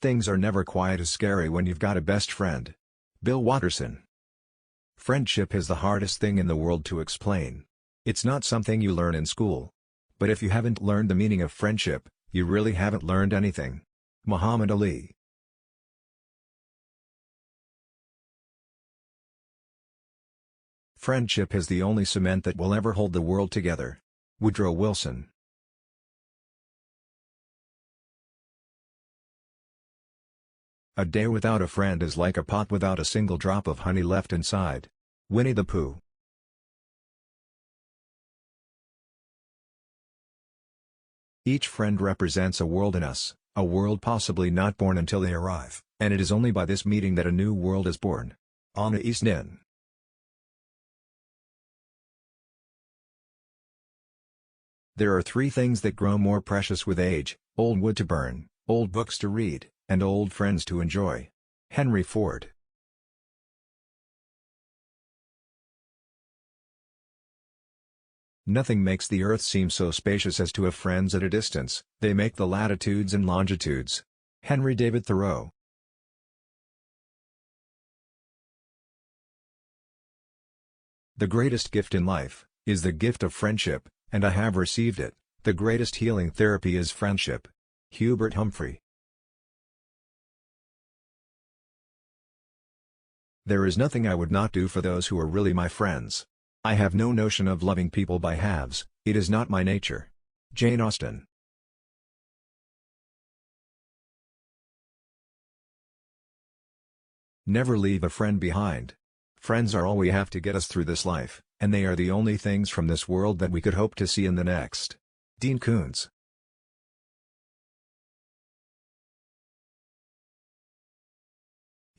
Things are never quite as scary when you've got a best friend. Bill Watterson. Friendship is the hardest thing in the world to explain. It's not something you learn in school. But if you haven't learned the meaning of friendship, you really haven't learned anything. Muhammad Ali. Friendship is the only cement that will ever hold the world together. Woodrow Wilson. A day without a friend is like a pot without a single drop of honey left inside. Winnie the Pooh. Each friend represents a world in us, a world possibly not born until they arrive, and it is only by this meeting that a new world is born. Anais Nin. There are three things that grow more precious with age: old wood to burn, old books to read, and old friends to enjoy. Henry Ford. Nothing makes the earth seem so spacious as to have friends at a distance. They make the latitudes and longitudes. Henry David Thoreau. The greatest gift in life is the gift of friendship, and I have received it. The greatest healing therapy is friendship. Hubert Humphrey. There is nothing I would not do for those who are really my friends. I have no notion of loving people by halves, it is not my nature. Jane Austen. Never leave a friend behind. Friends are all we have to get us through this life, and they are the only things from this world that we could hope to see in the next. Dean Koontz.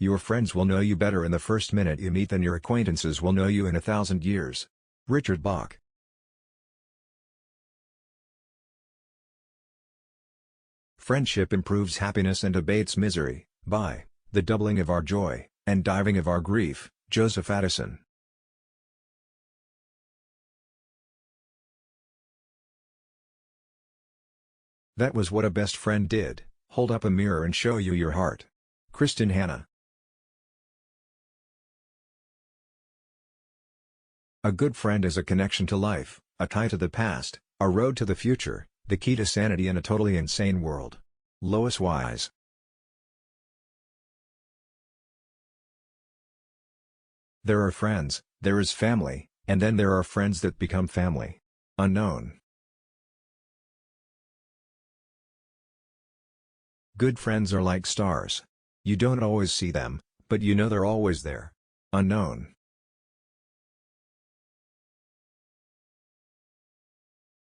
Your friends will know you better in the first minute you meet than your acquaintances will know you in 1,000 years. Richard Bach. Friendship improves happiness and abates misery, by the doubling of our joy, and diving of our grief. Joseph Addison. That was what a best friend did, hold up a mirror and show you your heart. Kristen Hanna. A good friend is a connection to life, a tie to the past, a road to the future, the key to sanity in a totally insane world. Lois Wise. There are friends, there is family, and then there are friends that become family. Unknown. Good friends are like stars. You don't always see them, but you know they're always there. Unknown.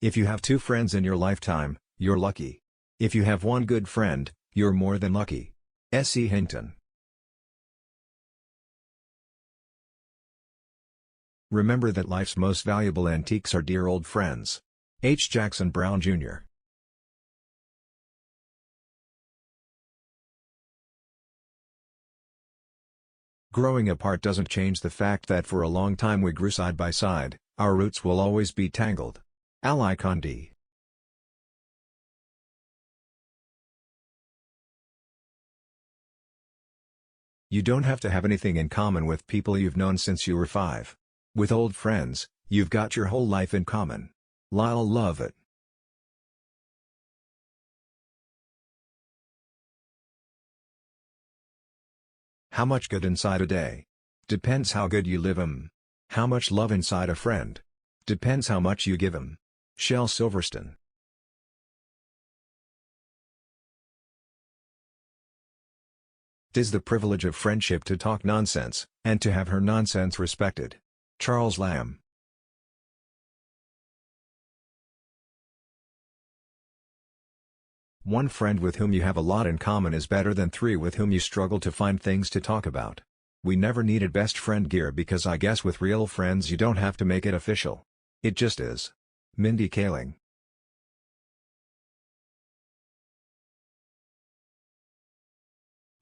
If you have two friends in your lifetime, you're lucky. If you have one good friend, you're more than lucky. S.E. Hinton. Remember that life's most valuable antiques are dear old friends. H. Jackson Brown, Jr. Growing apart doesn't change the fact that for a long time we grew side by side, our roots will always be tangled. Ali Khan-D. You don't have to have anything in common with people you've known since you were 5. With old friends, you've got your whole life in common. Lyle Lovett. How much good inside a day? Depends how good you live 'em. How much love inside a friend? Depends how much you give 'em. Shel Silverstein. "'Tis the privilege of friendship to talk nonsense, and to have her nonsense respected." Charles Lamb. One friend with whom you have a lot in common is better than 3 with whom you struggle to find things to talk about. We never needed best friend gear because I guess with real friends you don't have to make it official. It just is. Mindy Kaling.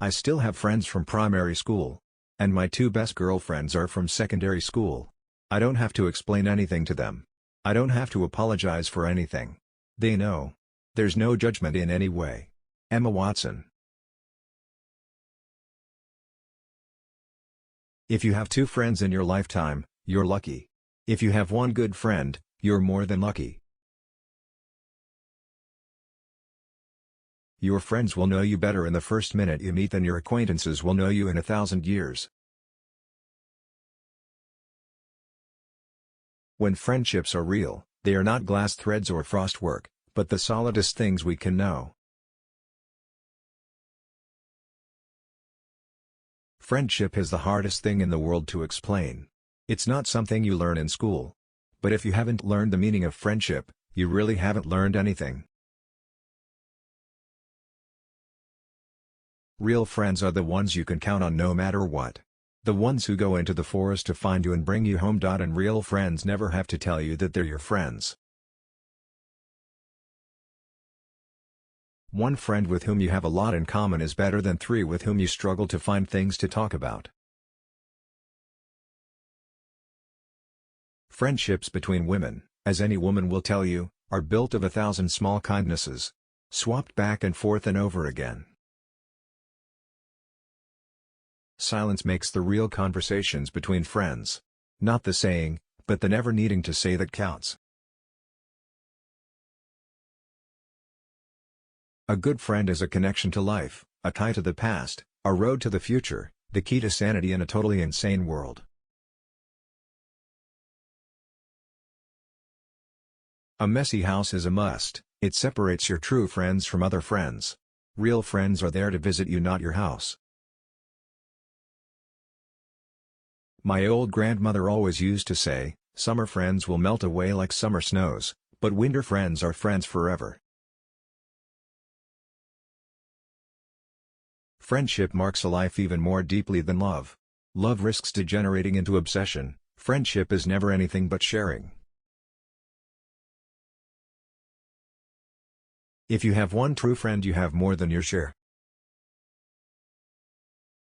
I still have friends from primary school. And my 2 best girlfriends are from secondary school. I don't have to explain anything to them. I don't have to apologize for anything. They know. There's no judgment in any way. Emma Watson. If you have two friends in your lifetime, you're lucky. If you have one good friend, you're more than lucky. Your friends will know you better in the first minute you meet than your acquaintances will know you in 1,000 years. When friendships are real, they are not glass threads or frostwork, but the solidest things we can know. Friendship is the hardest thing in the world to explain. It's not something you learn in school. But if you haven't learned the meaning of friendship, you really haven't learned anything. Real friends are the ones you can count on no matter what. The ones who go into the forest to find you and bring you home. And real friends never have to tell you that they're your friends. One friend with whom you have a lot in common is better than three with whom you struggle to find things to talk about. Friendships between women, as any woman will tell you, are built of 1,000 small kindnesses, swapped back and forth and over again. Silence makes the real conversations between friends. Not the saying, but the never needing to say that counts. A good friend is a connection to life, a tie to the past, a road to the future, the key to sanity in a totally insane world. A messy house is a must. It separates your true friends from other friends. Real friends are there to visit you, not your house. My old grandmother always used to say, "Summer friends will melt away like summer snows, but winter friends are friends forever." Friendship marks a life even more deeply than love. Love risks degenerating into obsession. Friendship is never anything but sharing. If you have one true friend, you have more than your share.